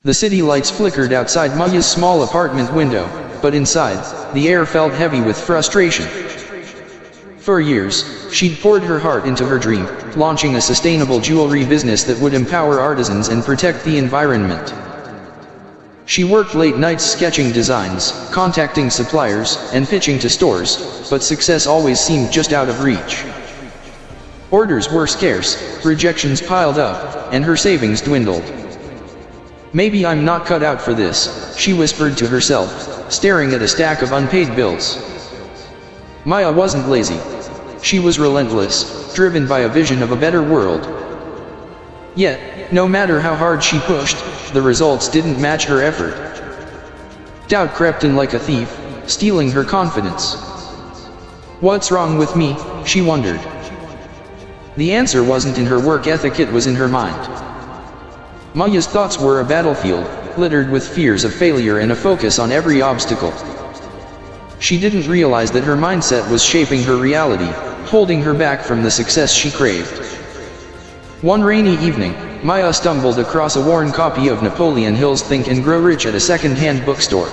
The city lights flickered outside Maya's small apartment window, but inside, the air felt heavy with frustration. For years, she'd poured her heart into her dream, launching a sustainable jewelry business that would empower artisans and protect the environment. She worked late nights sketching designs, contacting suppliers, and pitching to stores, but success always seemed just out of reach. Orders were scarce, rejections piled up, and her savings dwindled. "Maybe I'm not cut out for this," she whispered to herself, staring at a stack of unpaid bills. Maya wasn't lazy. She was relentless, driven by a vision of a better world. Yet, no matter how hard she pushed, the results didn't match her effort. Doubt crept in like a thief, stealing her confidence. "What's wrong with me?" she wondered. The answer wasn't in her work ethic, it was in her mind. Maya's thoughts were a battlefield, littered with fears of failure and a focus on every obstacle. She didn't realize that her mindset was shaping her reality, holding her back from the success she craved. One rainy evening, Maya stumbled across a worn copy of Napoleon Hill's Think and Grow Rich at a second-hand bookstore.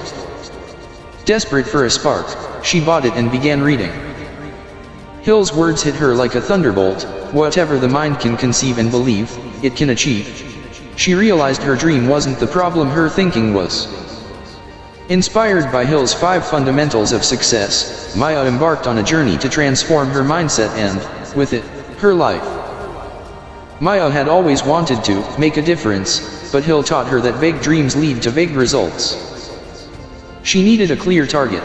Desperate for a spark, she bought it and began reading. Hill's words hit her like a thunderbolt: whatever the mind can conceive and believe, it can achieve. She realized her dream wasn't the problem, her thinking was. Inspired by Hill's 5 fundamentals of success, Maya embarked on a journey to transform her mindset and, with it, her life. Maya had always wanted to make a difference, but Hill taught her that vague dreams lead to vague results. She needed a clear target.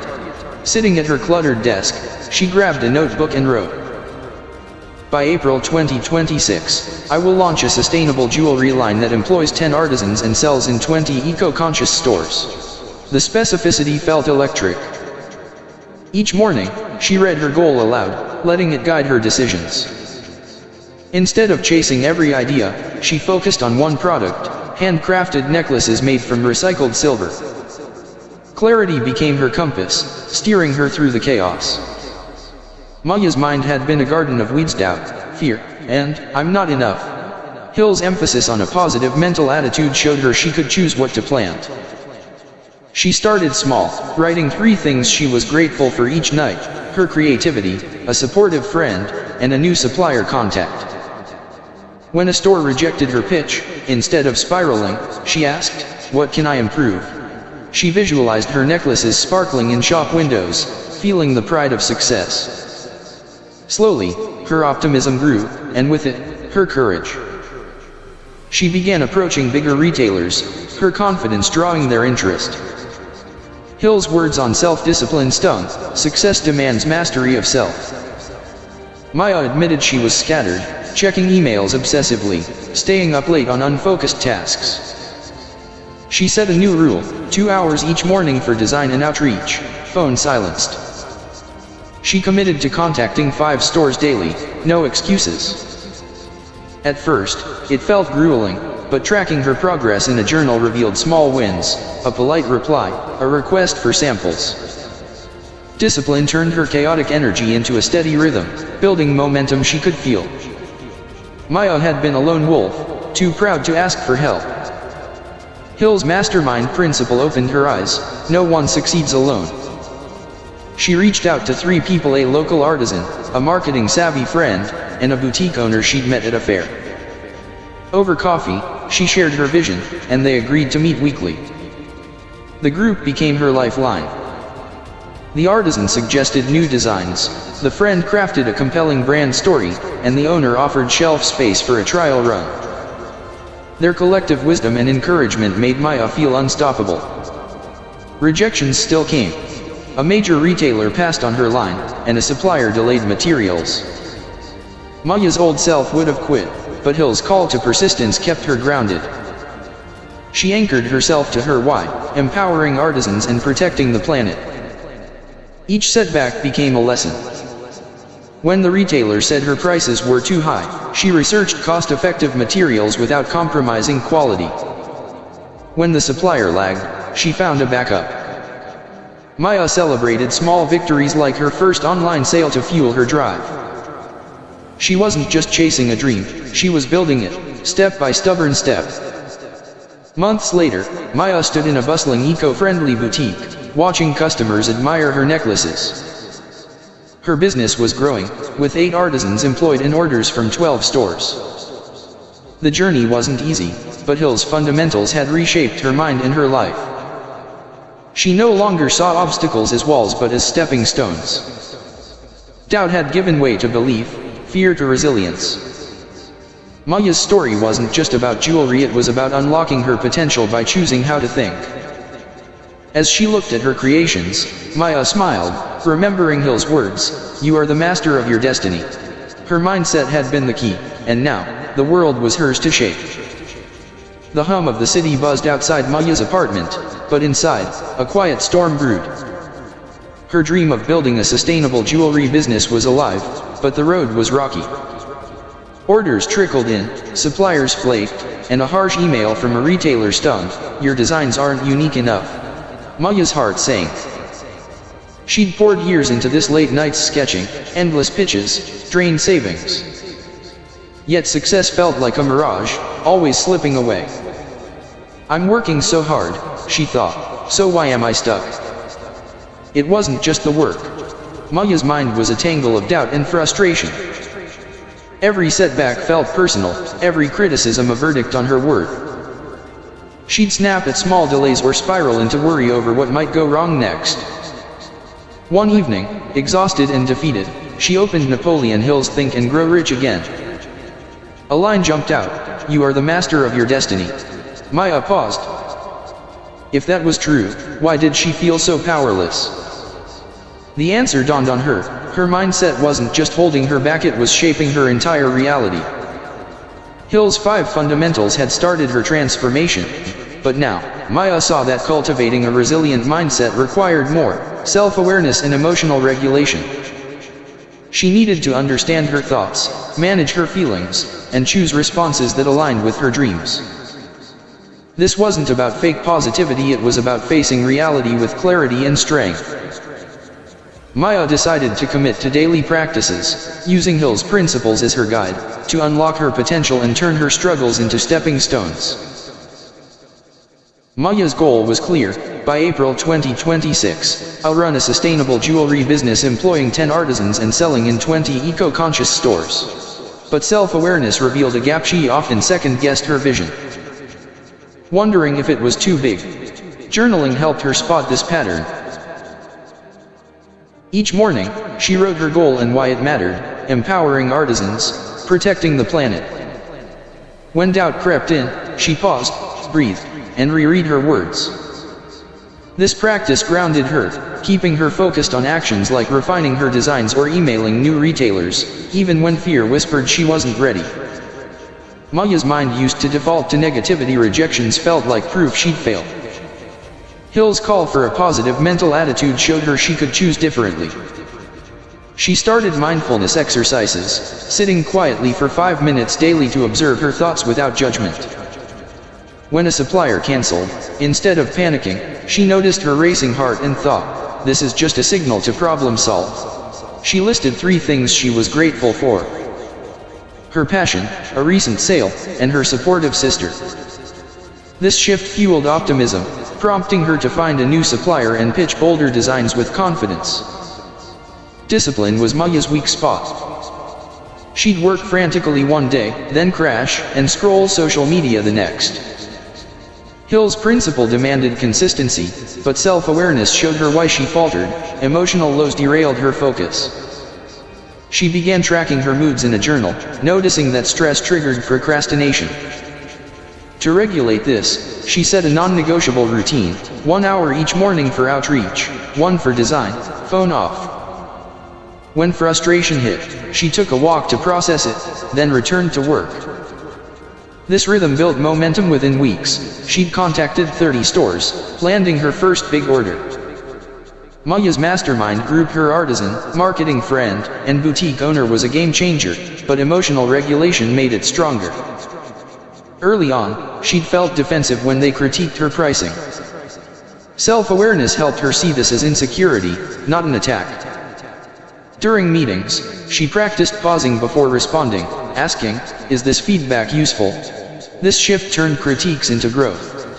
Sitting at her cluttered desk, she grabbed a notebook and wrote, "By April 2026, I will launch a sustainable jewelry line that employs 10 artisans and sells in 20 eco-conscious stores." The specificity felt electric. Each morning, she read her goal aloud, letting it guide her decisions. Instead of chasing every idea, she focused on one product: handcrafted necklaces made from recycled silver. Clarity became her compass, steering her through the chaos. Maya's mind had been a garden of weeds: doubt, fear, and "I'm not enough." Hill's emphasis on a positive mental attitude showed her she could choose what to plant. She started small, writing 3 things she was grateful for each night: her creativity, a supportive friend, and a new supplier contact. When a store rejected her pitch, instead of spiraling, she asked, "What can I improve?" She visualized her necklaces sparkling in shop windows, feeling the pride of success. Slowly, her optimism grew, and with it, her courage. She began approaching bigger retailers, her confidence drawing their interest. Hill's words on self-discipline stung: success demands mastery of self. Maya admitted she was scattered, checking emails obsessively, staying up late on unfocused tasks. She set a new rule: 2 hours each morning for design and outreach, phone silenced. She committed to contacting 5 stores daily, no excuses. At first, it felt grueling, but tracking her progress in a journal revealed small wins: a polite reply, a request for samples. Discipline turned her chaotic energy into a steady rhythm, building momentum she could feel. Maya had been a lone wolf, too proud to ask for help. Hill's mastermind principle opened her eyes: no one succeeds alone. She reached out to 3 people: a local artisan, a marketing-savvy friend, and a boutique owner she'd met at a fair. Over coffee, she shared her vision, and they agreed to meet weekly. The group became her lifeline. The artisan suggested new designs, the friend crafted a compelling brand story, and the owner offered shelf space for a trial run. Their collective wisdom and encouragement made Maya feel unstoppable. Rejections still came. A major retailer passed on her line, and a supplier delayed materials. Maya's old self would have quit, but Hill's call to persistence kept her grounded. She anchored herself to her why: empowering artisans and protecting the planet. Each setback became a lesson. When the retailer said her prices were too high, she researched cost-effective materials without compromising quality. When the supplier lagged, she found a backup. Maya celebrated small victories like her first online sale to fuel her drive. She wasn't just chasing a dream, she was building it, step by stubborn step. Months later, Maya stood in a bustling eco-friendly boutique, watching customers admire her necklaces. Her business was growing, with 8 artisans employed in orders from 12 stores. The journey wasn't easy, but Hill's fundamentals had reshaped her mind and her life. She no longer saw obstacles as walls but as stepping stones. Doubt had given way to belief, fear to resilience. Maya's story wasn't just about jewelry, it was about unlocking her potential by choosing how to think. As she looked at her creations, Maya smiled, remembering Hill's words, "You are the master of your destiny." Her mindset had been the key, and now, the world was hers to shape. The hum of the city buzzed outside Maya's apartment, but inside, a quiet storm brewed. Her dream of building a sustainable jewelry business was alive, but the road was rocky. Orders trickled in, suppliers flaked, and a harsh email from a retailer stung, "Your designs aren't unique enough." Maya's heart sank. She'd poured years into this late nights sketching, endless pitches, drained savings. Yet success felt like a mirage, always slipping away. "I'm working so hard," she thought, "so why am I stuck?" It wasn't just the work. Maya's mind was a tangle of doubt and frustration. Every setback felt personal, every criticism a verdict on her worth. She'd snap at small delays or spiral into worry over what might go wrong next. One evening, exhausted and defeated, she opened Napoleon Hill's Think and Grow Rich Again. A line jumped out, "You are the master of your destiny." Maya paused. If that was true, why did she feel so powerless? The answer dawned on her. Her mindset wasn't just holding her back, it was shaping her entire reality. Hill's 5 fundamentals had started her transformation, but now, Maya saw that cultivating a resilient mindset required more self-awareness and emotional regulation. She needed to understand her thoughts, manage her feelings, and choose responses that aligned with her dreams. This wasn't about fake positivity, it was about facing reality with clarity and strength. Maya decided to commit to daily practices, using Hill's principles as her guide, to unlock her potential and turn her struggles into stepping stones. Maya's goal was clear: by April 2026, I'll run a sustainable jewelry business employing 10 artisans and selling in 20 eco-conscious stores. But self-awareness revealed a gap. She often second-guessed her vision, wondering if it was too big. Journaling helped her spot this pattern. Each morning, she wrote her goal and why it mattered: empowering artisans, protecting the planet. When doubt crept in, she paused, breathed, and reread her words. This practice grounded her, keeping her focused on actions like refining her designs or emailing new retailers, even when fear whispered she wasn't ready. Maya's mind used to default to negativity. Rejections felt like proof she'd failed. Hill's call for a positive mental attitude showed her she could choose differently. She started mindfulness exercises, sitting quietly for 5 minutes daily to observe her thoughts without judgment. When a supplier canceled, instead of panicking, she noticed her racing heart and thought, "This is just a signal to problem solve." She listed 3 things she was grateful for: her passion, a recent sale, and her supportive sister. This shift fueled optimism, prompting her to find a new supplier and pitch bolder designs with confidence. Discipline was Maya's weak spot. She'd work frantically one day, then crash and scroll social media the next. Hill's principle demanded consistency, but self-awareness showed her why she faltered. Emotional lows derailed her focus. She began tracking her moods in a journal, noticing that stress triggered procrastination. To regulate this, she set a non-negotiable routine: 1 hour each morning for outreach, 1 for design, phone off. When frustration hit, she took a walk to process it, then returned to work. This rhythm built momentum. Within weeks, she'd contacted 30 stores, landing her first big order. Maya's mastermind group, her artisan, marketing friend, and boutique owner, was a game changer, but emotional regulation made it stronger. Early on, she'd felt defensive when they critiqued her pricing. Self-awareness helped her see this as insecurity, not an attack. During meetings, she practiced pausing before responding, asking, "Is this feedback useful?" This shift turned critiques into growth.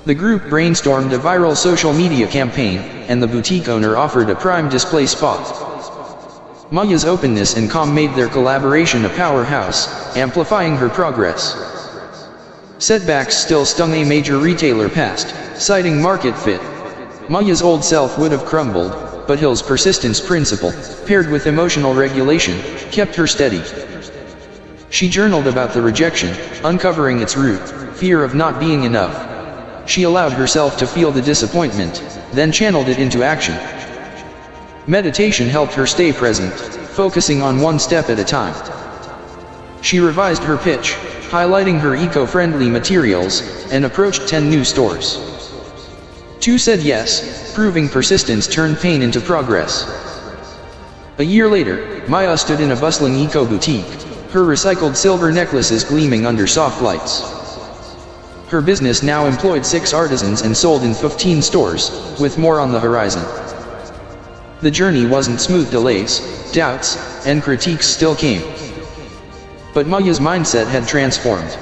The group brainstormed a viral social media campaign, and the boutique owner offered a prime display spot. Maya's openness and calm made their collaboration a powerhouse, amplifying her progress. Setbacks still stung a major retailer past, citing market fit. Maya's old self would have crumbled, but Hill's persistence principle, paired with emotional regulation, kept her steady. She journaled about the rejection, uncovering its root, fear of not being enough. She allowed herself to feel the disappointment, then channeled it into action. Meditation helped her stay present, focusing on one step at a time. She revised her pitch, highlighting her eco-friendly materials, and approached 10 new stores. 2 said yes, proving persistence turned pain into progress. A year later, Maya stood in a bustling eco-boutique, her recycled silver necklaces gleaming under soft lights. Her business now employed 6 artisans and sold in 15 stores, with more on the horizon. The journey wasn't smooth. Delays, doubts, and critiques still came. But Maya's mindset had transformed.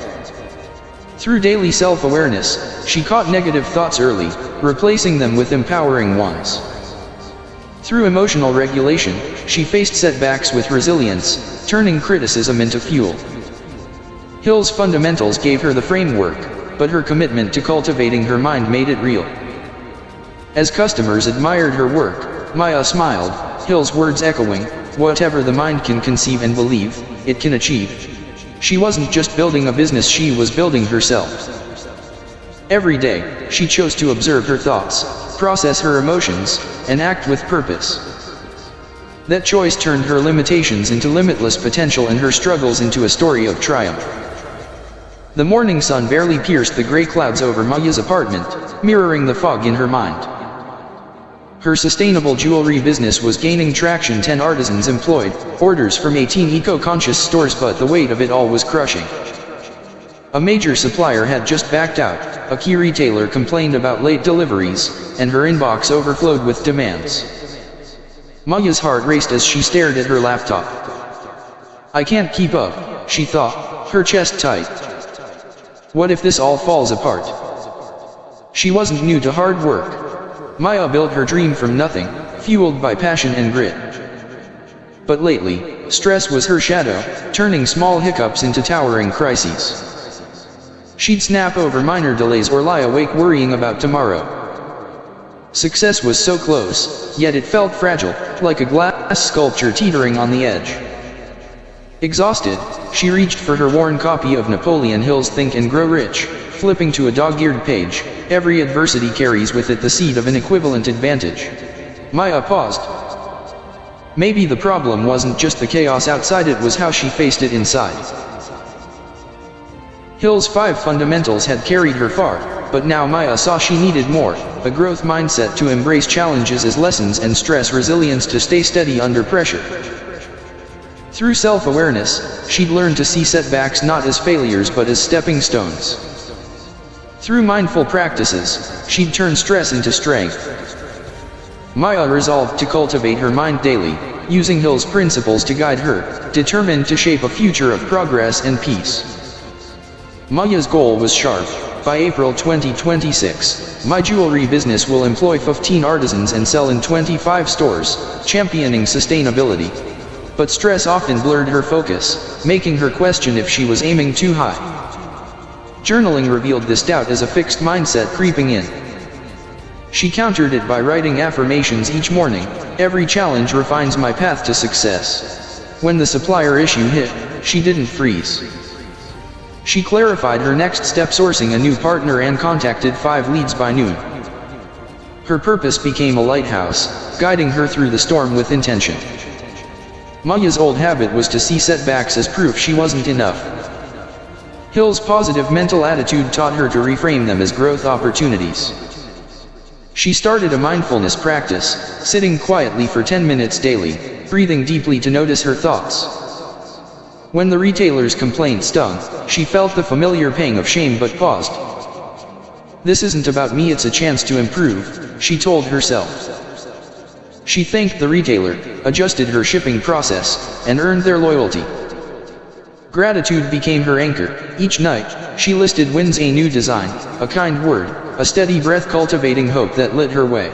Through daily self-awareness, she caught negative thoughts early, replacing them with empowering ones. Through emotional regulation, she faced setbacks with resilience, turning criticism into fuel. Hill's fundamentals gave her the framework, but her commitment to cultivating her mind made it real. As customers admired her work, Maya smiled, Hill's words echoing, "Whatever the mind can conceive and believe, it can achieve." She wasn't just building a business, she was building herself. Every day, she chose to observe her thoughts, process her emotions, and act with purpose. That choice turned her limitations into limitless potential and her struggles into a story of triumph. The morning sun barely pierced the gray clouds over Maya's apartment, mirroring the fog in her mind. Her sustainable jewelry business was gaining traction. 10 artisans employed, orders from 18 eco-conscious stores, but the weight of it all was crushing. A major supplier had just backed out, a key retailer complained about late deliveries, and her inbox overflowed with demands. Maya's heart raced as she stared at her laptop. "I can't keep up," she thought, her chest tight. "What if this all falls apart?" She wasn't new to hard work. Maya built her dream from nothing, fueled by passion and grit. But lately, stress was her shadow, turning small hiccups into towering crises. She'd snap over minor delays or lie awake worrying about tomorrow. Success was so close, yet it felt fragile, like a glass sculpture teetering on the edge. Exhausted, she reached for her worn copy of Napoleon Hill's Think and Grow Rich, flipping to a dog-eared page. Every adversity carries with it the seed of an equivalent advantage. Maya paused. Maybe the problem wasn't just the chaos outside, it was how she faced it inside. Hill's 5 fundamentals had carried her far, but now Maya saw she needed more, a growth mindset to embrace challenges as lessons and stress resilience to stay steady under pressure. Through self-awareness, she'd learned to see setbacks not as failures but as stepping stones. Through mindful practices, she'd turn stress into strength. Maya resolved to cultivate her mind daily, using Hill's principles to guide her, determined to shape a future of progress and peace. Maya's goal was sharp. By April 2026, my jewelry business will employ 15 artisans and sell in 25 stores, championing sustainability. But stress often blurred her focus, making her question if she was aiming too high. Journaling revealed this doubt as a fixed mindset creeping in. She countered it by writing affirmations each morning: "Every challenge refines my path to success." When the supplier issue hit, she didn't freeze. She clarified her next step, sourcing a new partner, and contacted 5 leads by noon. Her purpose became a lighthouse, guiding her through the storm with intention. Maya's old habit was to see setbacks as proof she wasn't enough. Hill's positive mental attitude taught her to reframe them as growth opportunities. She started a mindfulness practice, sitting quietly for 10 minutes daily, breathing deeply to notice her thoughts. When the retailer's complaint stung, she felt the familiar pang of shame but paused. "This isn't about me, it's a chance to improve," she told herself. She thanked the retailer, adjusted her shipping process, and earned their loyalty. Gratitude became her anchor. Each night, she listed wins, a new design, a kind word, a steady breath, cultivating hope that lit her way.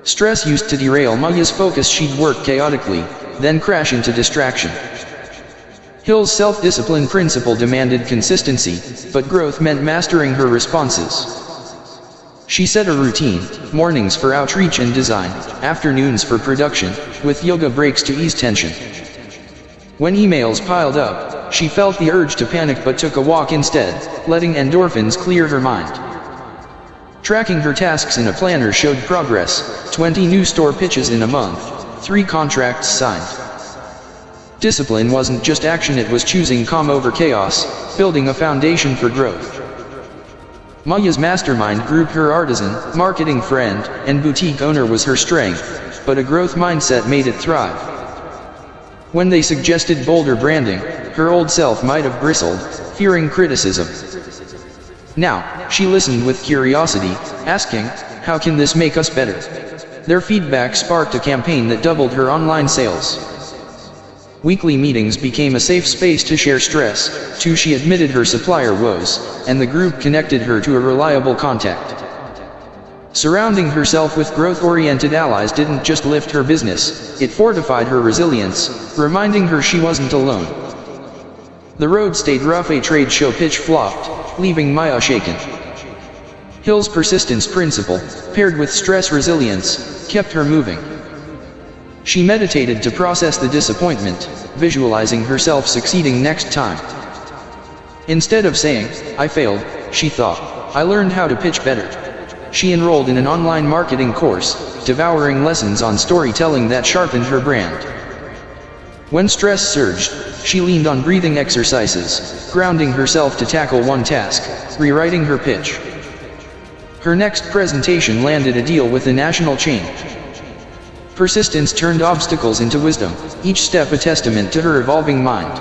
Stress used to derail Maya's focus. She'd work chaotically, then crash into distraction. Hill's self-discipline principle demanded consistency, but growth meant mastering her responses. She set a routine: mornings for outreach and design, afternoons for production, with yoga breaks to ease tension. When emails piled up, she felt the urge to panic but took a walk instead, letting endorphins clear her mind. Tracking her tasks in a planner showed progress: 20 new store pitches in a month, 3 contracts signed. Discipline wasn't just action, it was choosing calm over chaos, building a foundation for growth. Maya's mastermind group, her artisan, marketing friend, and boutique owner, was her strength, but a growth mindset made it thrive. When they suggested bolder branding, her old self might have bristled, fearing criticism. Now, she listened with curiosity, asking, "How can this make us better?" Their feedback sparked a campaign that doubled her online sales. Weekly meetings became a safe space to share stress, too. She admitted her supplier woes, and the group connected her to a reliable contact. Surrounding herself with growth-oriented allies didn't just lift her business, it fortified her resilience, reminding her she wasn't alone. The road stayed rough. A trade show pitch flopped, leaving Maya shaken. Hill's persistence principle, paired with stress resilience, kept her moving. She meditated to process the disappointment, visualizing herself succeeding next time. Instead of saying, "I failed," she thought, "I learned how to pitch better." She enrolled in an online marketing course, devouring lessons on storytelling that sharpened her brand. When stress surged, she leaned on breathing exercises, grounding herself to tackle one task: rewriting her pitch. Her next presentation landed a deal with a national chain. Persistence turned obstacles into wisdom, each step a testament to her evolving mind.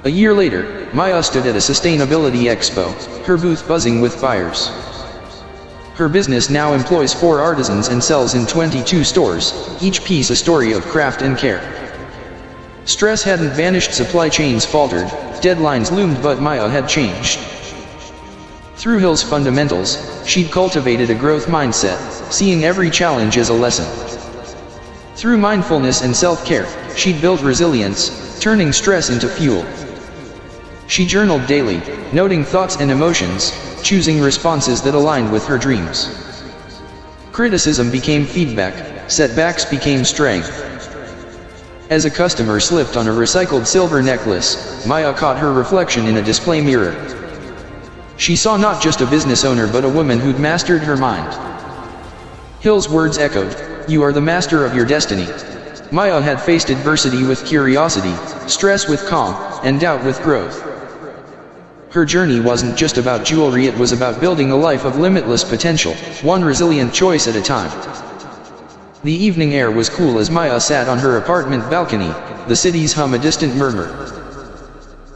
A year later, Maya stood at a sustainability expo, her booth buzzing with buyers. Her business now employs 4 artisans and sells in 22 stores, each piece a story of craft and care. Stress hadn't vanished, supply chains faltered, deadlines loomed, but Maya had changed. Through Hill's fundamentals, she'd cultivated a growth mindset, seeing every challenge as a lesson. Through mindfulness and self-care, she'd built resilience, turning stress into fuel. She journaled daily, noting thoughts and emotions, choosing responses that aligned with her dreams. Criticism became feedback, setbacks became strength. As a customer slipped on a recycled silver necklace, Maya caught her reflection in a display mirror. She saw not just a business owner but a woman who'd mastered her mind. Hill's words echoed, "You are the master of your destiny." Maya had faced adversity with curiosity, stress with calm, and doubt with growth. Her journey wasn't just about jewelry, it was about building a life of limitless potential, one resilient choice at a time. The evening air was cool as Maya sat on her apartment balcony, the city's hum a distant murmur.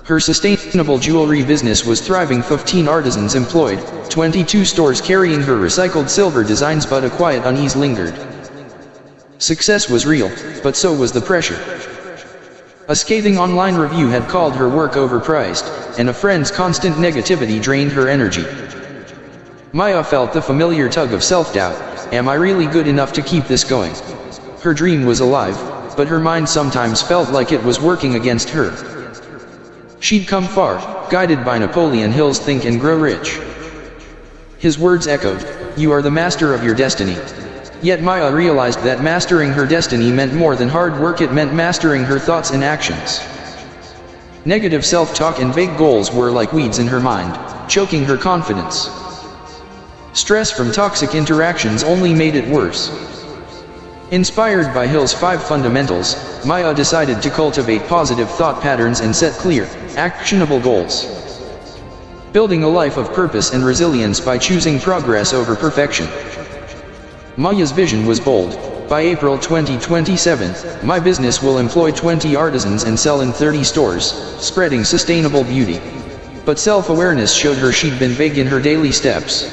Her sustainable jewelry business was thriving, 15 artisans employed, 22 stores carrying her recycled silver designs, but a quiet unease lingered. Success was real, but so was the pressure. A scathing online review had called her work overpriced, and a friend's constant negativity drained her energy. Maya felt the familiar tug of self-doubt: am I really good enough to keep this going? Her dream was alive, but her mind sometimes felt like it was working against her. She'd come far, guided by Napoleon Hill's Think and Grow Rich. His words echoed, "You are the master of your destiny." Yet Maya realized that mastering her destiny meant more than hard work, it meant mastering her thoughts and actions. Negative self-talk and vague goals were like weeds in her mind, choking her confidence. Stress from toxic interactions only made it worse. Inspired by Hill's 5 fundamentals, Maya decided to cultivate positive thought patterns and set clear, actionable goals. Building a life of purpose and resilience by choosing progress over perfection. Maya's vision was bold. By April 2027, my business will employ 20 artisans and sell in 30 stores, spreading sustainable beauty. But self-awareness showed her she'd been vague in her daily steps,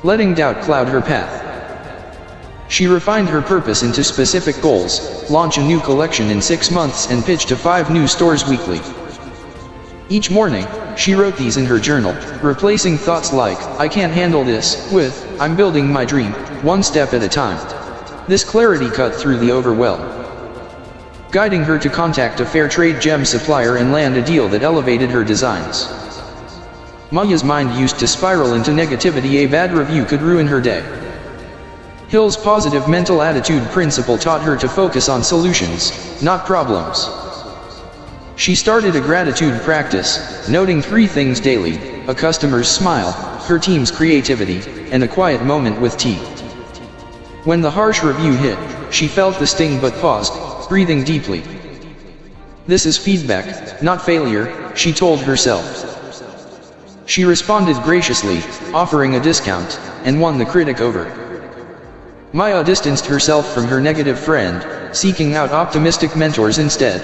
letting doubt cloud her path. She refined her purpose into specific goals, launch a new collection in 6 months and pitch to 5 new stores weekly. Each morning, she wrote these in her journal, replacing thoughts like, "I can't handle this," with, "I'm building my dream, one step at a time." This clarity cut through the overwhelm, guiding her to contact a fair trade gem supplier and land a deal that elevated her designs. Maya's mind used to spiral into negativity. A bad review could ruin her day. Hill's positive mental attitude principle taught her to focus on solutions, not problems. She started a gratitude practice, noting 3 things daily: a customer's smile, her team's creativity, and a quiet moment with tea. When the harsh review hit, she felt the sting but paused, breathing deeply. "This is feedback, not failure," she told herself. She responded graciously, offering a discount, and won the critic over. Maya distanced herself from her negative friend, seeking out optimistic mentors instead.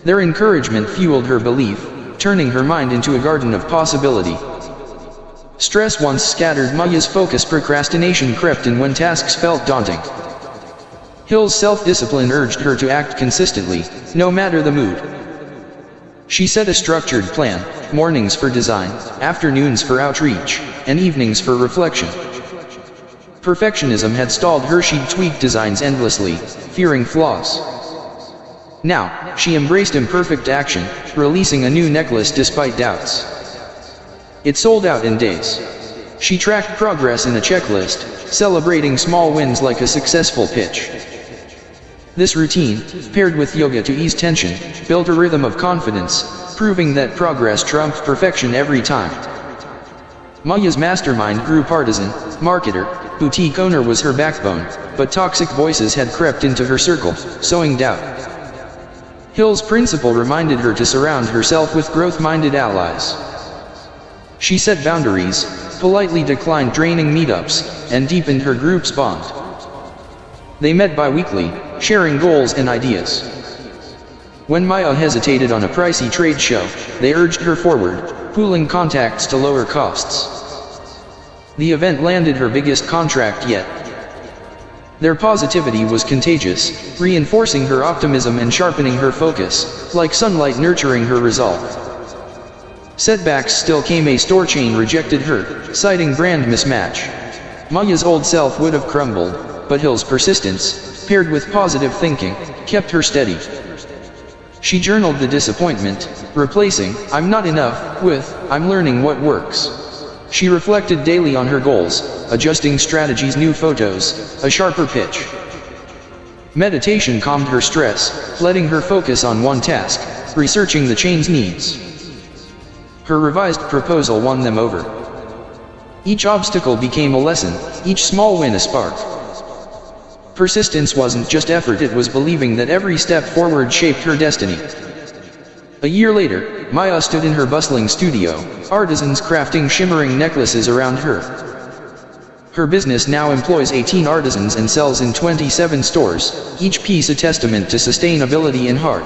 Their encouragement fueled her belief, turning her mind into a garden of possibility. Stress once scattered Maya's focus. Procrastination crept in when tasks felt daunting. Hill's self-discipline urged her to act consistently, no matter the mood. She set a structured plan: mornings for design, afternoons for outreach, and evenings for reflection. Perfectionism had stalled her. She'd tweaked designs endlessly, fearing flaws. Now, she embraced imperfect action, releasing a new necklace despite doubts. It sold out in days. She tracked progress in a checklist, celebrating small wins like a successful pitch. This routine, paired with yoga to ease tension, built a rhythm of confidence, proving that progress trumped perfection every time. Maya's mastermind grew. Partisan, marketer, boutique owner was her backbone, but toxic voices had crept into her circle, sowing doubt. Hill's principle reminded her to surround herself with growth-minded allies. She set boundaries, politely declined draining meetups, and deepened her group's bond. They met bi-weekly, sharing goals and ideas. When Maya hesitated on a pricey trade show, they urged her forward, pooling contacts to lower costs. The event landed her biggest contract yet. Their positivity was contagious, reinforcing her optimism and sharpening her focus, like sunlight nurturing her resolve. Setbacks still came. A store chain rejected her, citing brand mismatch. Maya's old self would have crumbled, but Hill's persistence, paired with positive thinking, kept her steady. She journaled the disappointment, replacing "I'm not enough" with "I'm learning what works." She reflected daily on her goals, adjusting strategies: new photos, a sharper pitch. Meditation calmed her stress, letting her focus on one task, researching the chain's needs. Her revised proposal won them over. Each obstacle became a lesson, each small win a spark. Persistence wasn't just effort, it was believing that every step forward shaped her destiny. A year later, Maya stood in her bustling studio, artisans crafting shimmering necklaces around her. Her business now employs 18 artisans and sells in 27 stores, each piece a testament to sustainability and heart.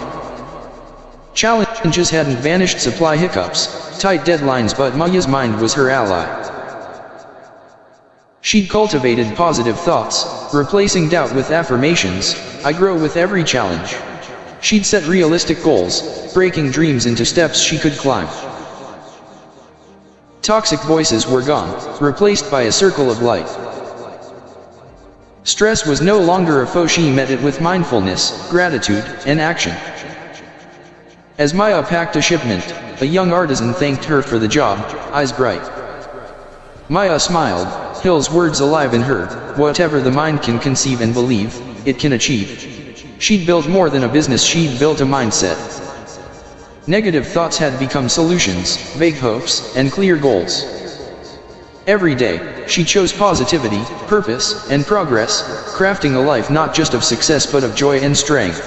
Challenges hadn't vanished: supply hiccups, tight deadlines, but Maya's mind was her ally. She'd cultivated positive thoughts, replacing doubt with affirmations: "I grow with every challenge." She'd set realistic goals, breaking dreams into steps she could climb. Toxic voices were gone, replaced by a circle of light. Stress was no longer a foe. She met it with mindfulness, gratitude, and action. As Maya packed a shipment, a young artisan thanked her for the job, eyes bright. Maya smiled, Hill's words alive in her: "Whatever the mind can conceive and believe, it can achieve." She'd built more than a business, she'd built a mindset. Negative thoughts had become solutions, vague hopes, and clear goals. Every day, she chose positivity, purpose, and progress, crafting a life not just of success but of joy and strength.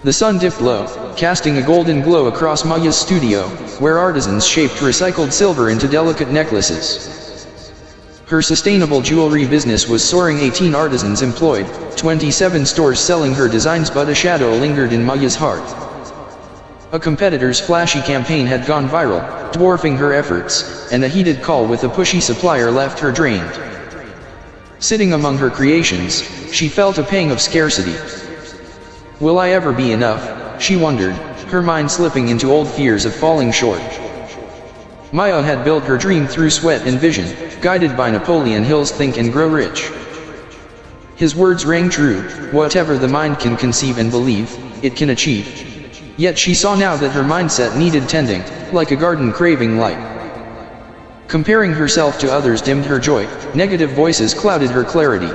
The sun dipped low, casting a golden glow across Maya's studio, where artisans shaped recycled silver into delicate necklaces. Her sustainable jewelry business was soaring: 18 artisans employed, 27 stores selling her designs, but a shadow lingered in Maya's heart. A competitor's flashy campaign had gone viral, dwarfing her efforts, and a heated call with a pushy supplier left her drained. Sitting among her creations, she felt a pang of scarcity. Will I ever be enough? She wondered, her mind slipping into old fears of falling short. Maya had built her dream through sweat and vision, guided by Napoleon Hill's Think and Grow Rich. His words rang true: whatever the mind can conceive and believe, it can achieve. Yet she saw now that her mindset needed tending, like a garden craving light. Comparing herself to others dimmed her joy, negative voices clouded her clarity.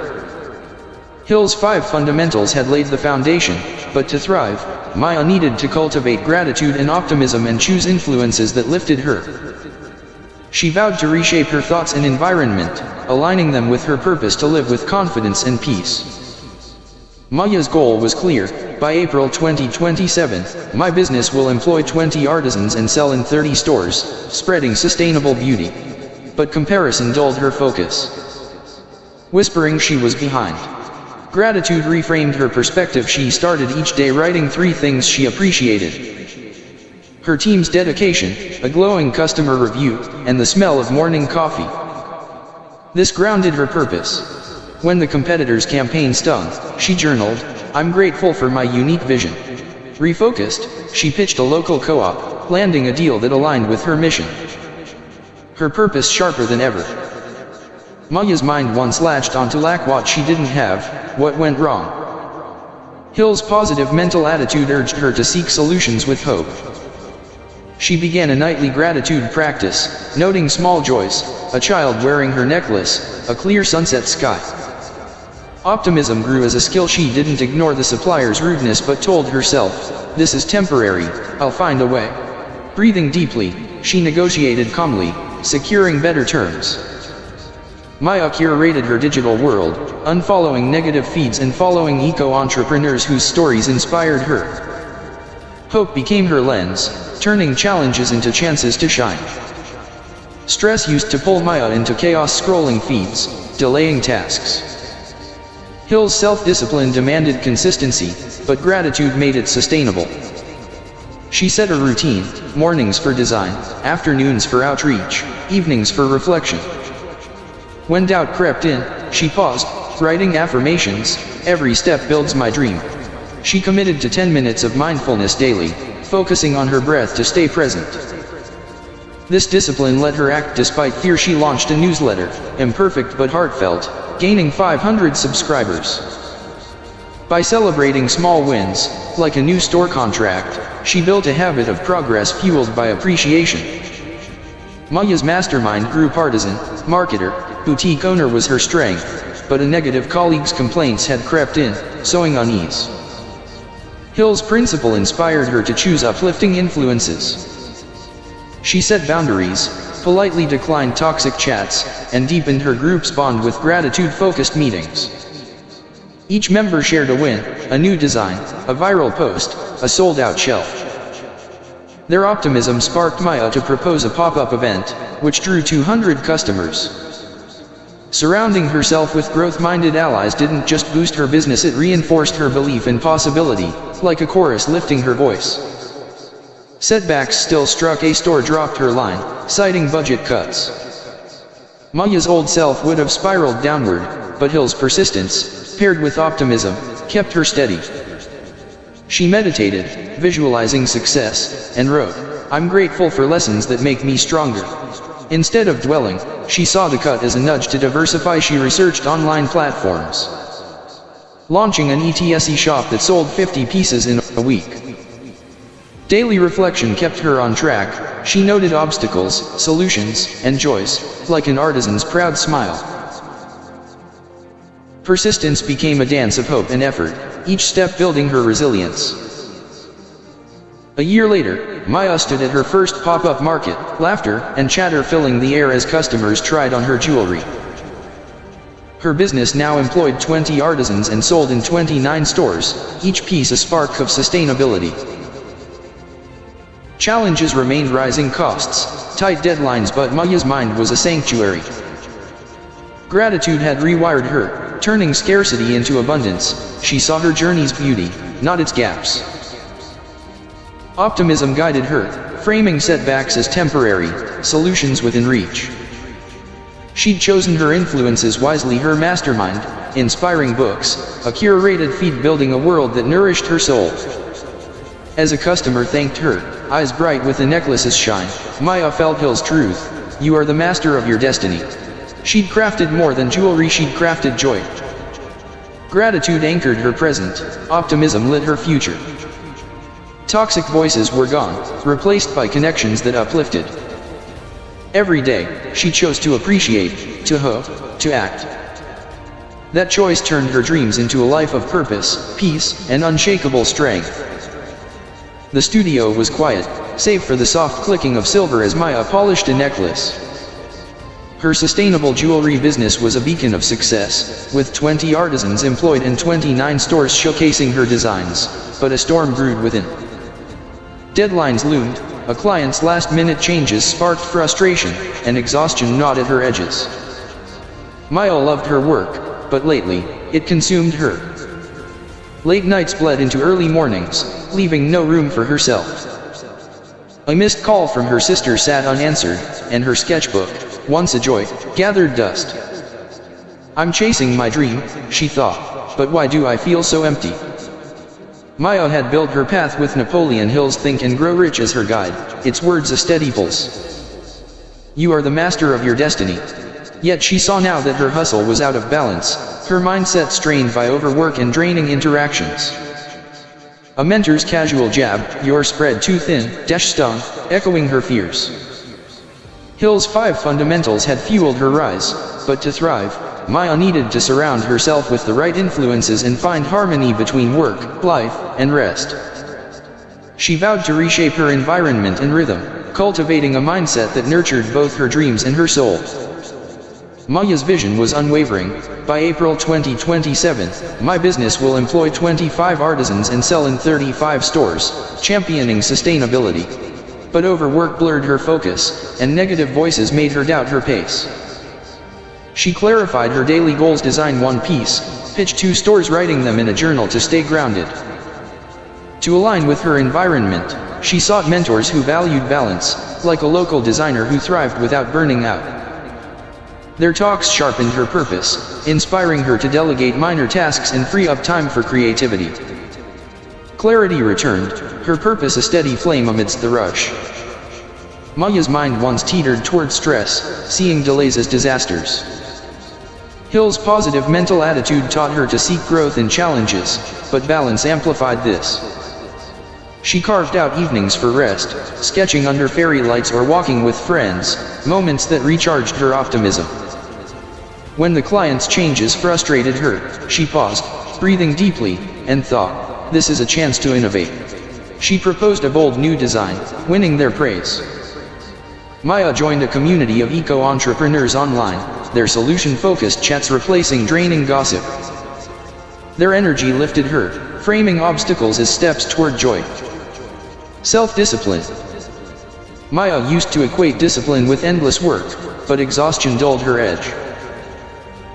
Hill's 5 fundamentals had laid the foundation, but to thrive, Maya needed to cultivate gratitude and optimism and choose influences that lifted her. She vowed to reshape her thoughts and environment, aligning them with her purpose to live with confidence and peace. Maya's goal was clear: by April 2027, my business will employ 20 artisans and sell in 30 stores, spreading sustainable beauty. But comparison dulled her focus. Whispering she was behind. Gratitude reframed her perspective. She started each day writing 3 things she appreciated: her team's dedication, a glowing customer review, and the smell of morning coffee. This grounded her purpose. When the competitor's campaign stung, she journaled, "I'm grateful for my unique vision." Refocused, she pitched a local co-op, landing a deal that aligned with her mission. Her purpose sharper than ever. Maya's mind once latched onto lack, what she didn't have, what went wrong. Hill's positive mental attitude urged her to seek solutions with hope. She began a nightly gratitude practice, noting small joys: a child wearing her necklace, a clear sunset sky. Optimism grew as a skill. She didn't ignore the supplier's rudeness but told herself, "This is temporary, I'll find a way." Breathing deeply, she negotiated calmly, securing better terms. Maya curated her digital world, unfollowing negative feeds and following eco-entrepreneurs whose stories inspired her. Hope became her lens, turning challenges into chances to shine. Stress used to pull Maya into chaos, scrolling feeds, delaying tasks. Hill's self-discipline demanded consistency, but gratitude made it sustainable. She set a routine: mornings for design, afternoons for outreach, evenings for reflection. When doubt crept in, she paused, writing affirmations: "Every step builds my dream." She committed to 10 minutes of mindfulness daily, focusing on her breath to stay present. This discipline let her act despite fear. She launched a newsletter, imperfect but heartfelt, gaining 500 subscribers. By celebrating small wins, like a new store contract, she built a habit of progress fueled by appreciation. Maya's mastermind grew. Partisan, marketer, boutique owner was her strength, but a negative colleague's complaints had crept in, sowing unease. Hill's principle inspired her to choose uplifting influences. She set boundaries, politely declined toxic chats, and deepened her group's bond with gratitude-focused meetings. Each member shared a win: a new design, a viral post, a sold-out shelf. Their optimism sparked Maya to propose a pop-up event, which drew 200 customers. Surrounding herself with growth-minded allies didn't just boost her business, it reinforced her belief in possibility, like a chorus lifting her voice. Setbacks still struck. A store dropped her line, citing budget cuts. Maya's old self would have spiraled downward, but Hill's persistence, paired with optimism, kept her steady. She meditated, visualizing success, and wrote, "I'm grateful for lessons that make me stronger." Instead of dwelling, she saw the cut as a nudge to diversify. She researched online platforms, launching an Etsy shop that sold 50 pieces in a week. Daily reflection kept her on track. She noted obstacles, solutions, and joys, like an artisan's proud smile. Persistence became a dance of hope and effort, each step building her resilience. A year later, Maya stood at her first pop-up market, laughter and chatter filling the air as customers tried on her jewelry. Her business now employed 20 artisans and sold in 29 stores, each piece a spark of sustainability. Challenges remained: rising costs, tight deadlines, but Maya's mind was a sanctuary. Gratitude had rewired her, turning scarcity into abundance. She saw her journey's beauty, not its gaps. Optimism guided her, framing setbacks as temporary, solutions within reach. She'd chosen her influences wisely, her mastermind, inspiring books, a curated feed building a world that nourished her soul. As a customer thanked her, eyes bright with the necklace's shine, Maya felt Hill's truth: you are the master of your destiny. She'd crafted more than jewelry, she'd crafted joy. Gratitude anchored her present, optimism lit her future. Toxic voices were gone, replaced by connections that uplifted. Every day, she chose to appreciate, to hope, to act. That choice turned her dreams into a life of purpose, peace, and unshakable strength. The studio was quiet, save for the soft clicking of silver as Maya polished a necklace. Her sustainable jewelry business was a beacon of success, with 20 artisans employed and 29 stores showcasing her designs, but a storm brewed within. Deadlines loomed, a client's last-minute changes sparked frustration, and exhaustion gnawed at her edges. Maya loved her work, but lately, it consumed her. Late nights bled into early mornings, leaving no room for herself. A missed call from her sister sat unanswered, and her sketchbook, once a joy, gathered dust. I'm chasing my dream, she thought, but why do I feel so empty? Maya had built her path with Napoleon Hill's Think and Grow Rich as her guide, its words a steady pulse. You are the master of your destiny. Yet she saw now that her hustle was out of balance, her mindset strained by overwork and draining interactions. A mentor's casual jab, "You're spread too thin," stung, echoing her fears. Hill's 5 fundamentals had fueled her rise, but to thrive, Maya needed to surround herself with the right influences and find harmony between work, life, and rest. She vowed to reshape her environment and rhythm, cultivating a mindset that nurtured both her dreams and her soul. Maya's vision was unwavering. By April 2027, my business will employ 25 artisans and sell in 35 stores, championing sustainability. But overwork blurred her focus, and negative voices made her doubt her pace. She clarified her daily goals: design 1 piece, pitch 2 stores, writing them in a journal to stay grounded. To align with her environment, she sought mentors who valued balance, like a local designer who thrived without burning out. Their talks sharpened her purpose, inspiring her to delegate minor tasks and free up time for creativity. Clarity returned, her purpose a steady flame amidst the rush. Maya's mind once teetered toward stress, seeing delays as disasters. Hill's positive mental attitude taught her to seek growth in challenges, but balance amplified this. She carved out evenings for rest, sketching under fairy lights or walking with friends, moments that recharged her optimism. When the client's changes frustrated her, she paused, breathing deeply, and thought, this is a chance to innovate. She proposed a bold new design, winning their praise. Maya joined a community of eco-entrepreneurs online, their solution-focused chats replacing draining gossip. Their energy lifted her, framing obstacles as steps toward joy. Self-discipline. Maya used to equate discipline with endless work, but exhaustion dulled her edge.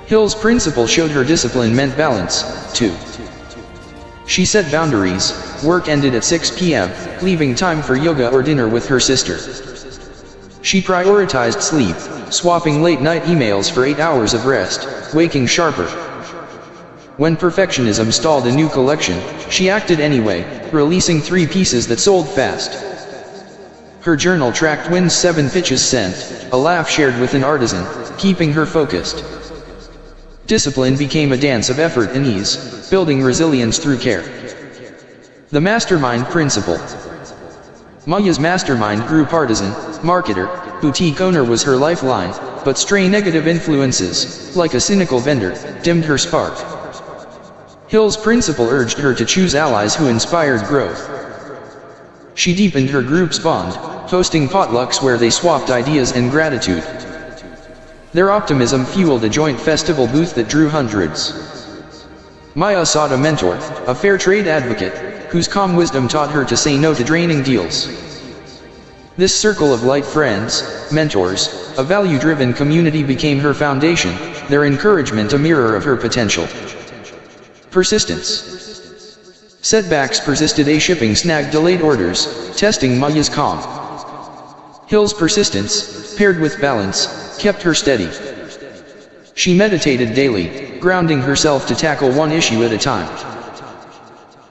Hill's principle showed her discipline meant balance, too. She set boundaries: work ended at 6 p.m., leaving time for yoga or dinner with her sister. She prioritized sleep, swapping late-night emails for 8 hours of rest, waking sharper. When perfectionism stalled a new collection, she acted anyway, releasing 3 pieces that sold fast. Her journal tracked wins, 7 pitches sent, a laugh shared with an artisan, keeping her focused. Discipline became a dance of effort and ease, building resilience through care. The mastermind principle. Maya's mastermind group artisan, marketer, boutique owner was her lifeline, but stray negative influences, like a cynical vendor, dimmed her spark. Hill's principle urged her to choose allies who inspired growth. She deepened her group's bond, hosting potlucks where they swapped ideas and gratitude. Their optimism fueled a joint festival booth that drew hundreds. Maya sought a mentor, a fair trade advocate, whose calm wisdom taught her to say no to draining deals. This circle of light friends, mentors, a value-driven community became her foundation, their encouragement a mirror of her potential. Persistence. Setbacks persisted: a shipping snag delayed orders, testing Maya's calm. Hill's persistence, paired with balance, kept her steady. She meditated daily, grounding herself to tackle one issue at a time.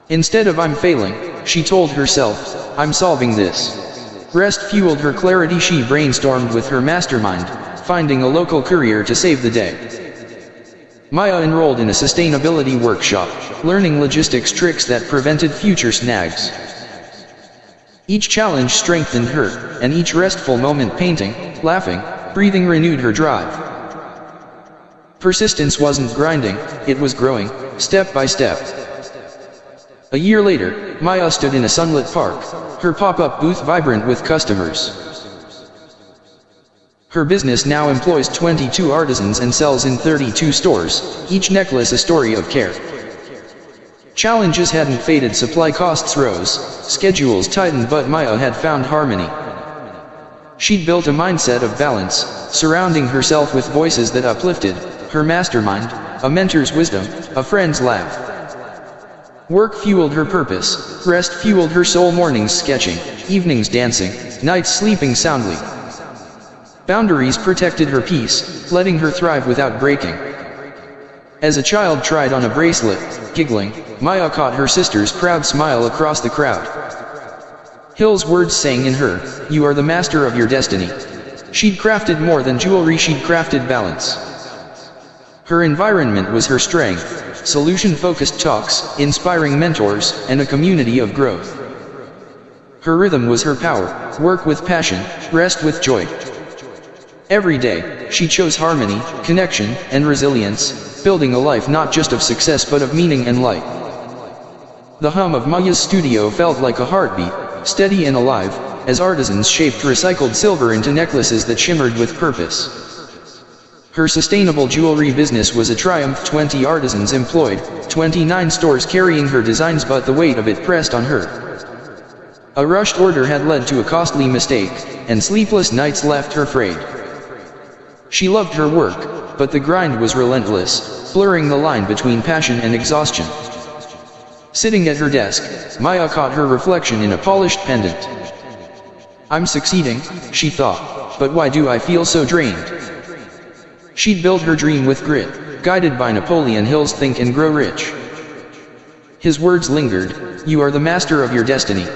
Instead of "I'm failing," she told herself, "I'm solving this." Rest fueled her clarity. She brainstormed with her mastermind, finding a local courier to save the day. Maya enrolled in a sustainability workshop, learning logistics tricks that prevented future snags. Each challenge strengthened her, and each restful moment painting, laughing, breathing renewed her drive. Persistence wasn't grinding, it was growing, step by step. A year later, Maya stood in a sunlit park, her pop-up booth vibrant with customers. Her business now employs 22 artisans and sells in 32 stores, each necklace a story of care. Challenges hadn't faded, supply costs rose, schedules tightened, but Maya had found harmony. She'd built a mindset of balance, surrounding herself with voices that uplifted, her mastermind, a mentor's wisdom, a friend's laugh. Work fueled her purpose, rest fueled her soul. Mornings sketching, evenings dancing, nights sleeping soundly. Boundaries protected her peace, letting her thrive without breaking. As a child tried on a bracelet, giggling, Maya caught her sister's proud smile across the crowd. Hill's words sang in her, "You are the master of your destiny." She'd crafted more than jewelry, she'd crafted balance. Her environment was her strength, solution-focused talks, inspiring mentors, and a community of growth. Her rhythm was her power, work with passion, rest with joy. Every day, she chose harmony, connection, and resilience, building a life not just of success but of meaning and light. The hum of Maya's studio felt like a heartbeat, steady and alive, as artisans shaped recycled silver into necklaces that shimmered with purpose. Her sustainable jewelry business was a triumph. 20 artisans employed, 29 stores carrying her designs, but the weight of it pressed on her. A rushed order had led to a costly mistake, and sleepless nights left her frayed. She loved her work, but the grind was relentless, blurring the line between passion and exhaustion. Sitting at her desk, Maya caught her reflection in a polished pendant. "I'm succeeding," she thought, "but why do I feel so drained?" She'd built her dream with grit, guided by Napoleon Hill's Think and Grow Rich. His words lingered, "You are the master of your destiny."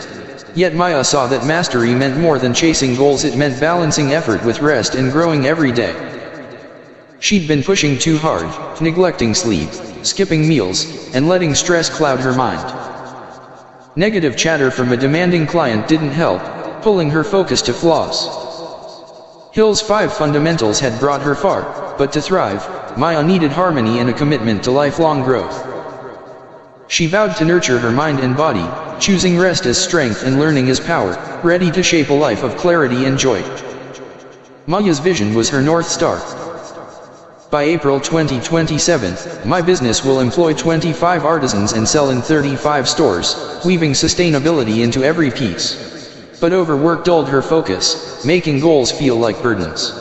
Yet Maya saw that mastery meant more than chasing goals, it meant balancing effort with rest and growing every day. She'd been pushing too hard, neglecting sleep, skipping meals, and letting stress cloud her mind. Negative chatter from a demanding client didn't help, pulling her focus to flaws. Hill's 5 fundamentals had brought her far, but to thrive, Maya needed harmony and a commitment to lifelong growth. She vowed to nurture her mind and body, choosing rest as strength and learning as power, ready to shape a life of clarity and joy. Maya's vision was her North Star. By April 2027, my business will employ 25 artisans and sell in 35 stores, weaving sustainability into every piece. But overwork dulled her focus, making goals feel like burdens.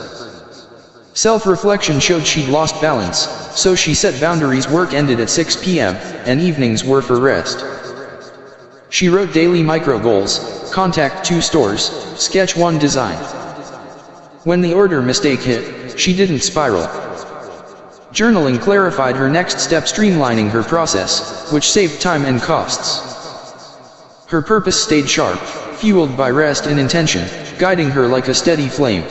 Self-reflection showed she'd lost balance, so she set boundaries. Work ended at 6 p.m., and evenings were for rest. She wrote daily micro-goals: contact 2 stores, sketch 1 design. When the order mistake hit, she didn't spiral. Journaling clarified her next step, streamlining her process, which saved time and costs. Her purpose stayed sharp, fueled by rest and intention, guiding her like a steady flame.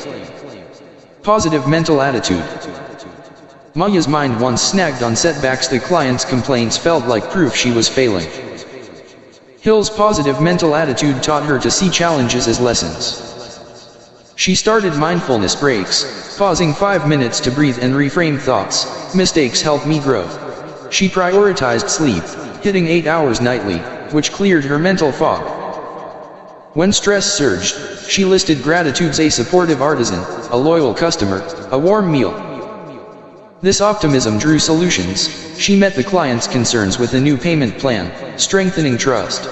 Positive mental attitude. Maya's mind once snagged on setbacks, the client's complaints felt like proof she was failing. Hill's positive mental attitude taught her to see challenges as lessons. She started mindfulness breaks, pausing 5 minutes to breathe and reframe thoughts. Mistakes helped me grow. She prioritized sleep, hitting 8 hours nightly, which cleared her mental fog. When stress surged, she listed gratitudes: a supportive artisan, a loyal customer, a warm meal. This optimism drew solutions. She met the client's concerns with a new payment plan, strengthening trust.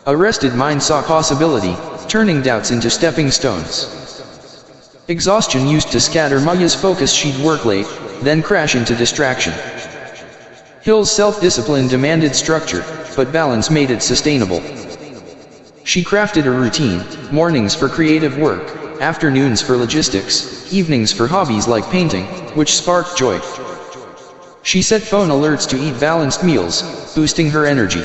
A rested mind saw possibility, turning doubts into stepping stones. Exhaustion used to scatter Maya's focus. She'd work late, then crash into distraction. Hill's self-discipline demanded structure, but balance made it sustainable. She crafted a routine: mornings for creative work, afternoons for logistics, evenings for hobbies like painting, which sparked joy. She set phone alerts to eat balanced meals, boosting her energy.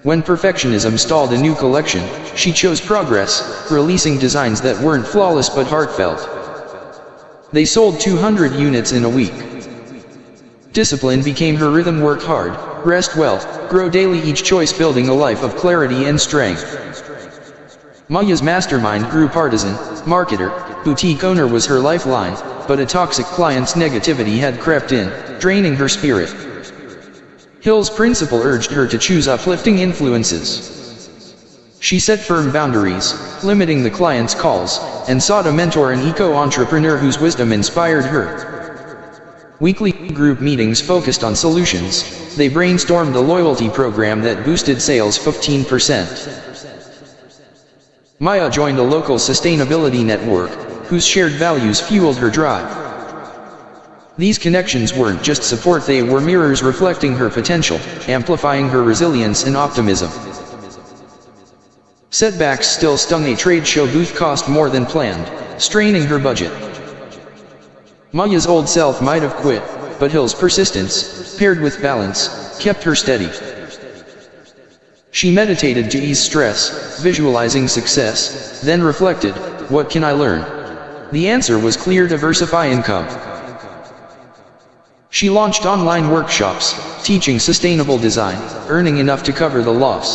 When perfectionism stalled a new collection, she chose progress, releasing designs that weren't flawless but heartfelt. They sold 200 units in a week. Discipline became her rhythm: work hard, rest well, grow daily, each choice building a life of clarity and strength. Maya's mastermind grew. Partisan, marketer, boutique owner was her lifeline, but a toxic client's negativity had crept in, draining her spirit. Hill's principle urged her to choose uplifting influences. She set firm boundaries, limiting the client's calls, and sought a mentor, an eco-entrepreneur whose wisdom inspired her. Weekly group meetings focused on solutions. They brainstormed a loyalty program that boosted sales 15%. Maya joined a local sustainability network, whose shared values fueled her drive. These connections weren't just support, they were mirrors reflecting her potential, amplifying her resilience and optimism. Setbacks still stung. A trade show booth cost more than planned, straining her budget. Maya's old self might have quit, but Hill's persistence, paired with balance, kept her steady. She meditated to ease stress, visualizing success, then reflected, what can I learn? The answer was clear: diversify income. She launched online workshops, teaching sustainable design, earning enough to cover the loss.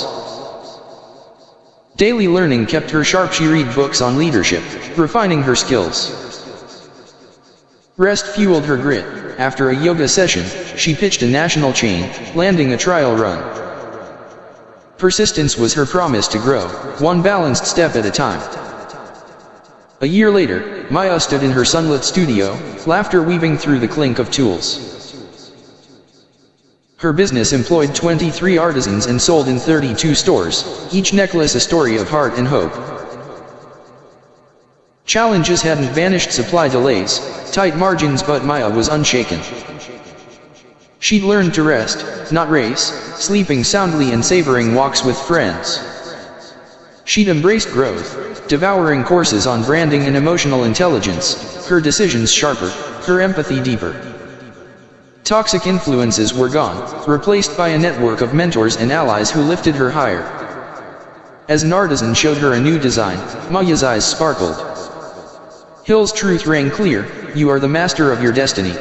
Daily learning kept her sharp. She read books on leadership, refining her skills. Rest fueled her grit. After a yoga session, she pitched a national chain, landing a trial run. Persistence was her promise to grow, one balanced step at a time. A year later, Maya stood in her sunlit studio, laughter weaving through the clink of tools. Her business employed 23 artisans and sold in 32 stores, each necklace a story of heart and hope. Challenges hadn't vanished: supply delays, tight margins, but Maya was unshaken. She'd learned to rest, not race, sleeping soundly and savoring walks with friends. She'd embraced growth, devouring courses on branding and emotional intelligence, her decisions sharper, her empathy deeper. Toxic influences were gone, replaced by a network of mentors and allies who lifted her higher. As an artisan showed her a new design, Maya's eyes sparkled. Hill's truth rang clear: you are the master of your destiny.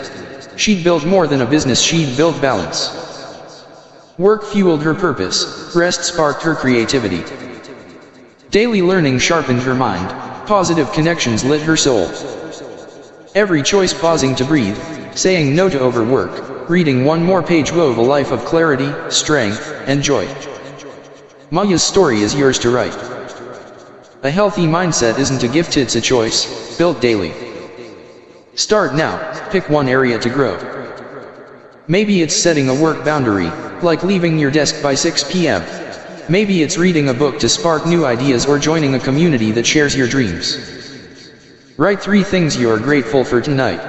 She'd built more than a business, she'd built balance. Work fueled her purpose, rest sparked her creativity. Daily learning sharpened her mind, positive connections lit her soul. Every choice pausing to breathe, saying no to overwork, reading one more page wove a life of clarity, strength, and joy. Maya's story is yours to write. A healthy mindset isn't a gift, it's a choice, built daily. Start now, pick one area to grow. Maybe it's setting a work boundary, like leaving your desk by 6 p.m. Maybe it's reading a book to spark new ideas or joining a community that shares your dreams. Write 3 things you're grateful for tonight.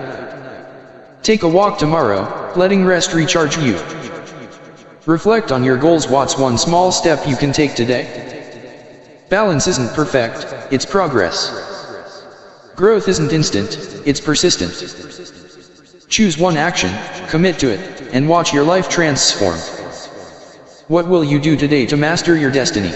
Take a walk tomorrow, letting rest recharge you. Reflect on your goals. What's one small step you can take today? Balance isn't perfect, it's progress. Growth isn't instant, it's persistent. Choose one action, commit to it, and watch your life transform. What will you do today to master your destiny?